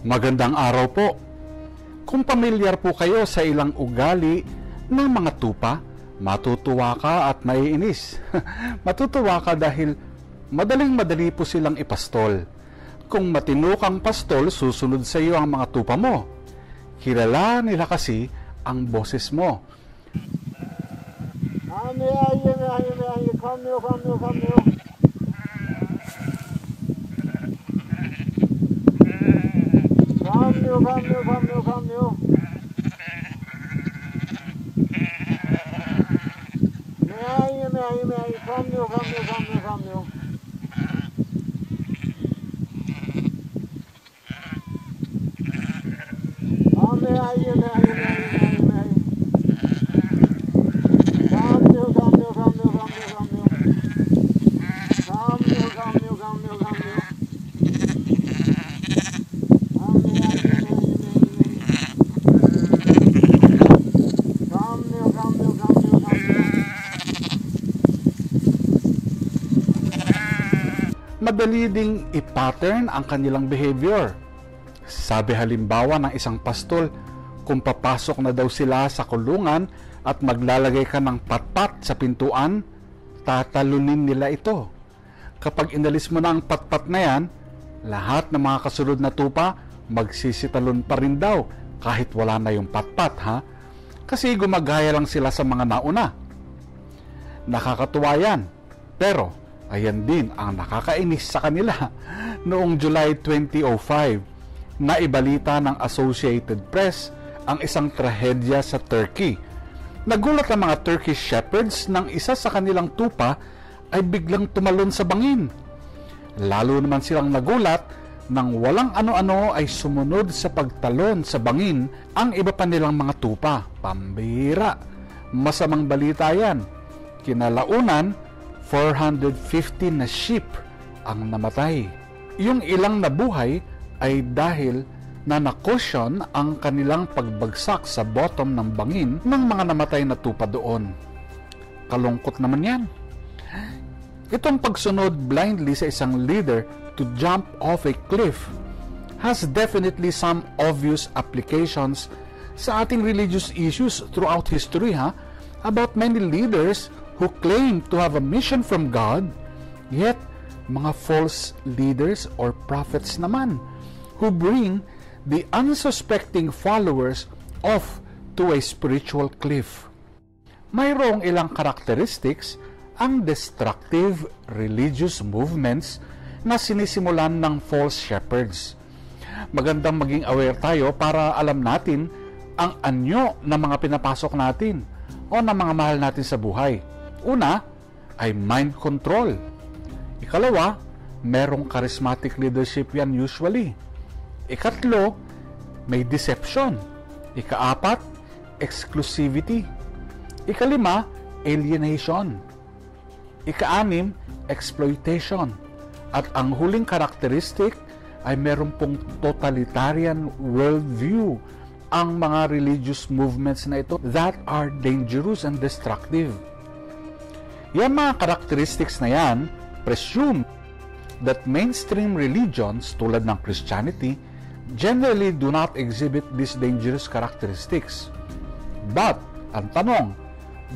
Magandang araw po. Kung pamilyar po kayo sa ilang ugali ng mga tupa, matutuwa ka at maiinis. Matutuwa ka dahil madaling-madali po silang ipastol. Kung matino kang pastol, susunod sa iyo ang mga tupa mo. Kilala nila kasi ang boses mo. Madali ding i-pattern ang kanilang behavior. Sabi halimbawa ng isang pastol, kung papasok na daw sila sa kulungan at maglalagay ka ng patpat sa pintuan, tatalunin nila ito. Kapag inalis mo na ang patpat na yan, lahat ng mga kasunod na tupa magsisitalon pa rin daw kahit wala na yung patpat, ha? Kasi gumagaya lang sila sa mga nauna. Nakakatuwa yan, pero ayan din ang nakakainis sa kanila. Noong July 2005, naibalita ng Associated Press ang isang trahedya sa Turkey. Nagulat ang mga Turkish shepherds nang isa sa kanilang tupa ay biglang tumalon sa bangin. Lalo naman silang nagulat nang walang ano-ano ay sumunod sa pagtalon sa bangin ang iba pa nilang mga tupa. Pambira! Masamang balita yan. Kinalaunan, 450 na sheep ang namatay. Yung ilang nabuhay ay dahil na nakusyon ang kanilang pagbagsak sa bottom ng bangin ng mga namatay na tupa doon. Kalungkot naman yan. Itong pagsunod blindly sa isang leader to jump off a cliff has definitely some obvious applications sa ating religious issues throughout history, about many leaders who claim to have a mission from God, yet mga false leaders or prophets naman who bring the unsuspecting followers off to a spiritual cliff. Mayroong ilang characteristics ang destructive religious movements na sinisimulan ng false shepherds. Magandang maging aware tayo para alam natin ang anyo ng mga pinapasok natin o ng mga mahal natin sa buhay. Una ay mind control. Ikalawa, merong charismatic leadership yan usually. Ikatlo, may deception. Ikaapat, exclusivity. Ikalima, alienation. Ikaanim, exploitation. At ang huling karakteristik ay meron pong totalitarian worldview ang mga religious movements na ito that are dangerous and destructive. Yung mga characteristics na yan presume that mainstream religions tulad ng Christianity generally do not exhibit these dangerous characteristics. But, ang tanong,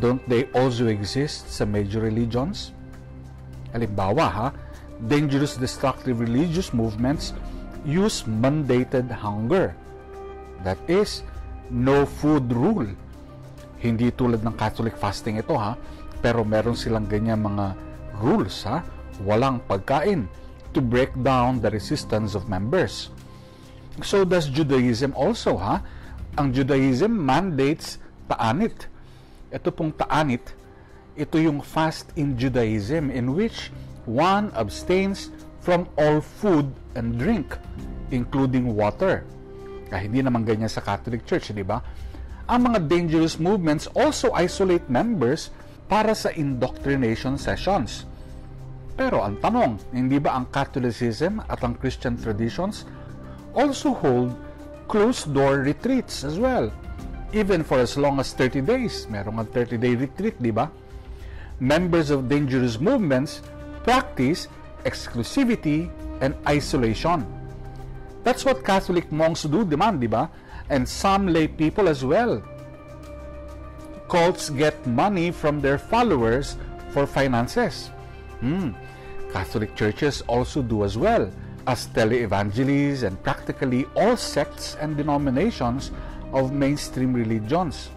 don't they also exist sa major religions? Halimbawa, dangerous destructive religious movements use mandated hunger. That is, no food rule. Hindi tulad ng Catholic fasting ito, pero meron silang ganyan mga rules, walang pagkain to break down the resistance of members. So does Judaism also, Ang Judaism mandates ta'anit. Ito pong ta'anit, ito yung fast in Judaism in which one abstains from all food and drink, including water. Hindi naman ganyan sa Catholic Church, di ba? Ang mga dangerous movements also isolate members para sa indoctrination sessions. Pero ang tanong, hindi ba ang Catholicism at ang Christian traditions also hold closed-door retreats as well? Even for as long as 30 days. Merong ang 30-day retreat, di ba? Members of dangerous movements practice exclusivity and isolation. That's what Catholic monks do, di ba? And some lay people as well. Cults get money from their followers for finances. Catholic churches also do as well, as televangelists and practically all sects and denominations of mainstream religions.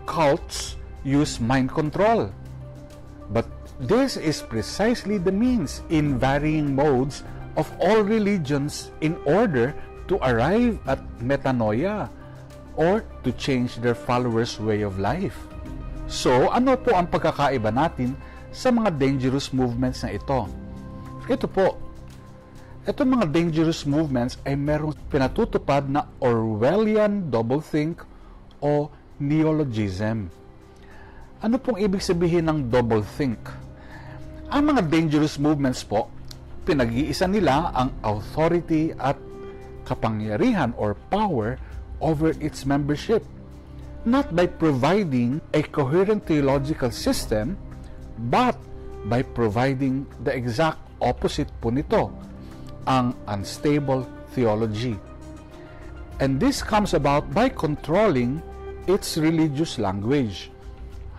Cults use mind control. But this is precisely the means in varying modes of all religions in order to arrive at metanoia or to change their followers' way of life. So, ano po ang pagkakaiba natin sa mga dangerous movements na ito? Ito po, itong mga dangerous movements ay merong pinatutupad na Orwellian doublethink o neologism. Ano pong ibig sabihin ng doublethink? Ang mga dangerous movements po, pinag-iisa nila ang authority at kapangyarihan or power over its membership, not by providing a coherent theological system, but by providing the exact opposite po nito, ang unstable theology. And this comes about by controlling its religious language.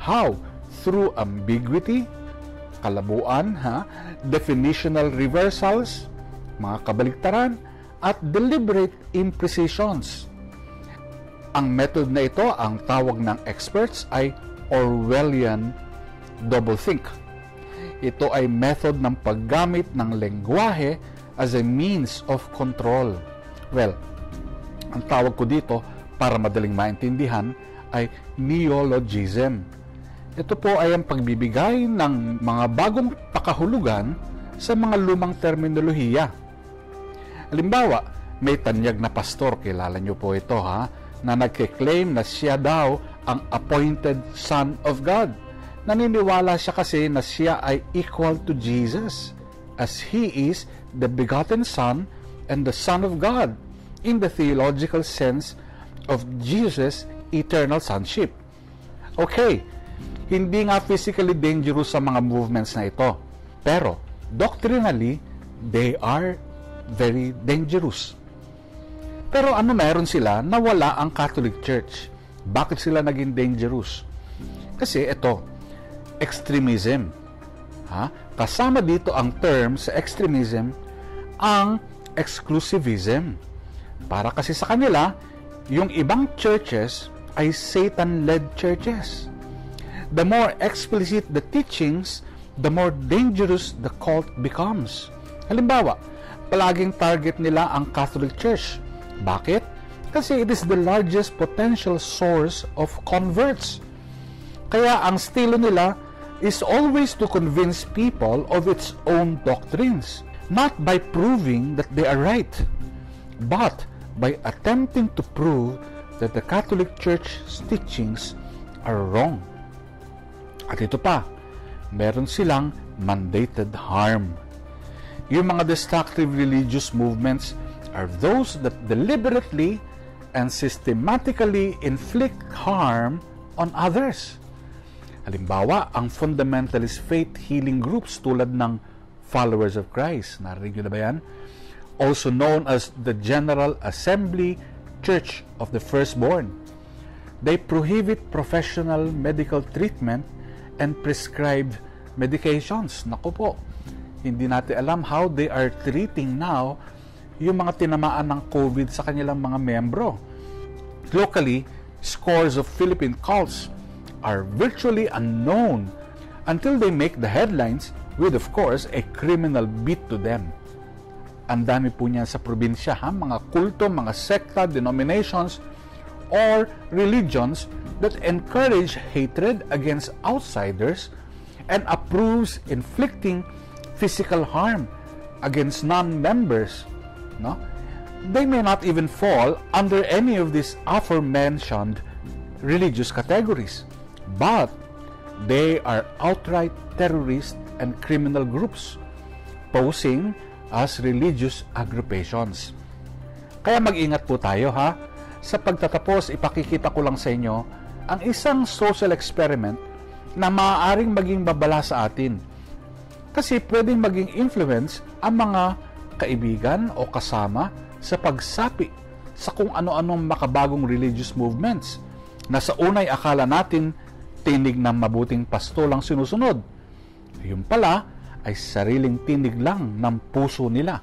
How? Through ambiguity, kalabuan, definitional reversals, mga kabaliktaran, at deliberate imprecisions. Ang method na ito, ang tawag ng experts ay Orwellian doublethink. Ito ay method ng paggamit ng lengguwahe as a means of control. Well, ang tawag ko dito para madaling maintindihan ay neologism. Ito po ay ang pagbibigay ng mga bagong pakahulugan sa mga lumang terminolohiya. Halimbawa, may tanyag na pastor, kilala nyo po ito na nagke-claim na siya daw ang appointed Son of God. Naniniwala siya kasi na siya ay equal to Jesus, as He is the begotten Son and the Son of God, in the theological sense of Jesus' eternal sonship. Okay, hindi nga physically dangerous sa mga movements na ito, pero doctrinally, they are very dangerous. Pero ano meron sila na wala ang Catholic Church? Bakit sila naging dangerous? Kasi ito, extremism. Kasama dito ang term sa extremism, ang exclusivism. Para kasi sa kanila, yung ibang churches ay Satan-led churches. The more explicit the teachings, the more dangerous the cult becomes. Halimbawa, palaging target nila ang Catholic Church. Bakit? Kasi it is the largest potential source of converts. Kaya ang estilo nila is always to convince people of its own doctrines, not by proving that they are right, but by attempting to prove that the Catholic Church's teachings are wrong. At ito pa, meron silang mandated harm. Yung mga destructive religious movements are those that deliberately and systematically inflict harm on others. Halimbawa, ang fundamentalist faith healing groups tulad ng Followers of Christ, narinig nyo na ba yan? Also known as the General Assembly Church of the Firstborn. They prohibit professional medical treatment and prescribed medications. Naku po, hindi natin alam how they are treating now yung mga tinamaan ng COVID sa kanilang mga membro. Locally, scores of Philippine cults are virtually unknown until they make the headlines with, of course, a criminal beat to them. Ang dami po niyan sa probinsya, mga kulto, mga sekta, denominations, or religions that encourage hatred against outsiders and approves inflicting physical harm against non-members. They may not even fall under any of these aforementioned religious categories, but they are outright terrorist and criminal groups posing as religious agrupations. Kaya mag-ingat po tayo Sa pagtatapos, ipakikita ko lang sa inyo ang isang social experiment na maaaring maging babala sa atin. Kasi pwedeng maging influence ang mga kaibigan o kasama sa pagsapi sa kung ano-anong makabagong religious movements na sa unay akala natin tinig ng mabuting pastol ang sinusunod. Yun pala ay sariling tinig lang ng puso nila.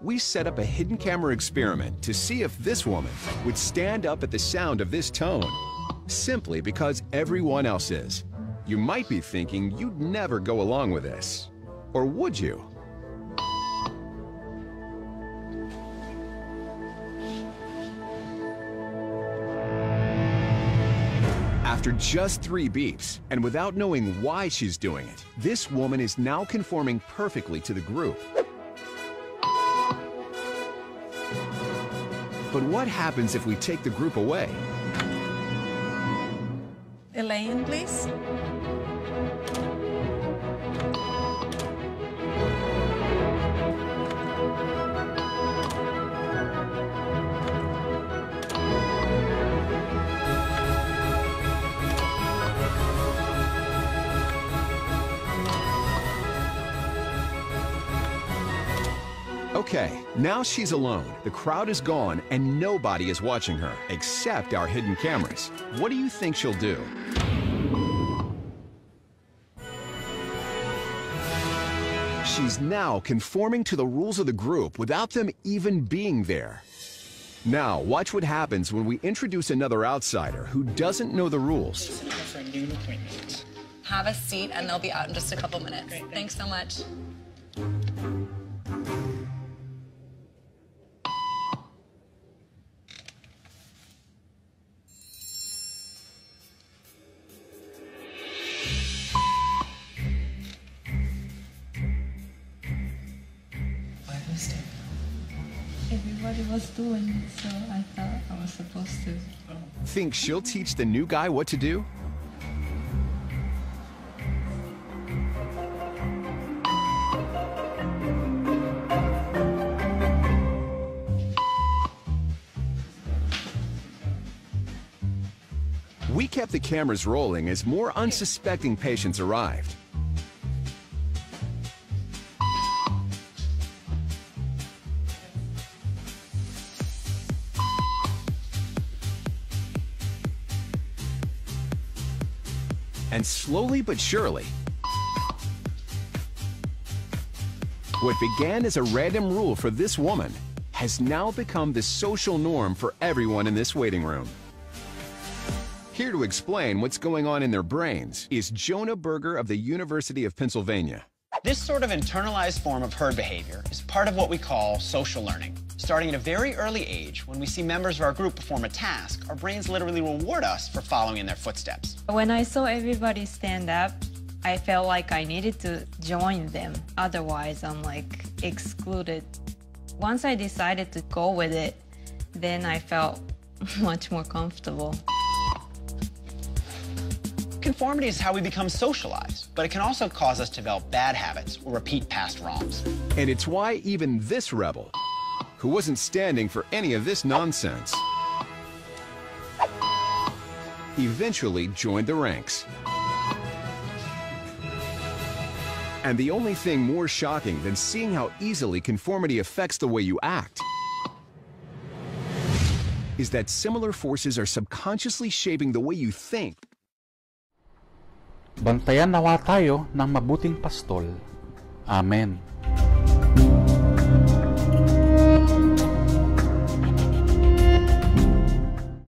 We set up a hidden camera experiment to see if this woman would stand up at the sound of this tone, simply because everyone else is. You might be thinking you'd never go along with this. Or would you? After just 3 beeps, and without knowing why she's doing it, this woman is now conforming perfectly to the group. But what happens if we take the group away? Elaine, please. Okay, now she's alone. The crowd is gone and nobody is watching her, except our hidden cameras. What do you think she'll do? She's now conforming to the rules of the group without them even being there. Now, watch what happens when we introduce another outsider who doesn't know the rules. For a noon appointment. Have a seat, and they'll be out in just a couple minutes. Great, thanks so much. Everybody was doing it, so I thought I was supposed to. Think she'll teach the new guy what to do? We kept the cameras rolling as more unsuspecting patients arrived. And slowly but surely, what began as a random rule for this woman has now become the social norm for everyone in this waiting room. Here to explain what's going on in their brains is Jonah Berger of the University of Pennsylvania. This sort of internalized form of herd behavior is part of what we call social learning. Starting at a very early age, when we see members of our group perform a task, our brains literally reward us for following in their footsteps. When I saw everybody stand up, I felt like I needed to join them. Otherwise, I'm like excluded. Once I decided to go with it, then I felt much more comfortable. Conformity is how we become socialized, but it can also cause us to develop bad habits or repeat past wrongs. And it's why even this rebel, who wasn't standing for any of this nonsense, eventually joined the ranks. And the only thing more shocking than seeing how easily conformity affects the way you act is that similar forces are subconsciously shaping the way you think. Bantayan nawa tayo ng mabuting pastol. Amen.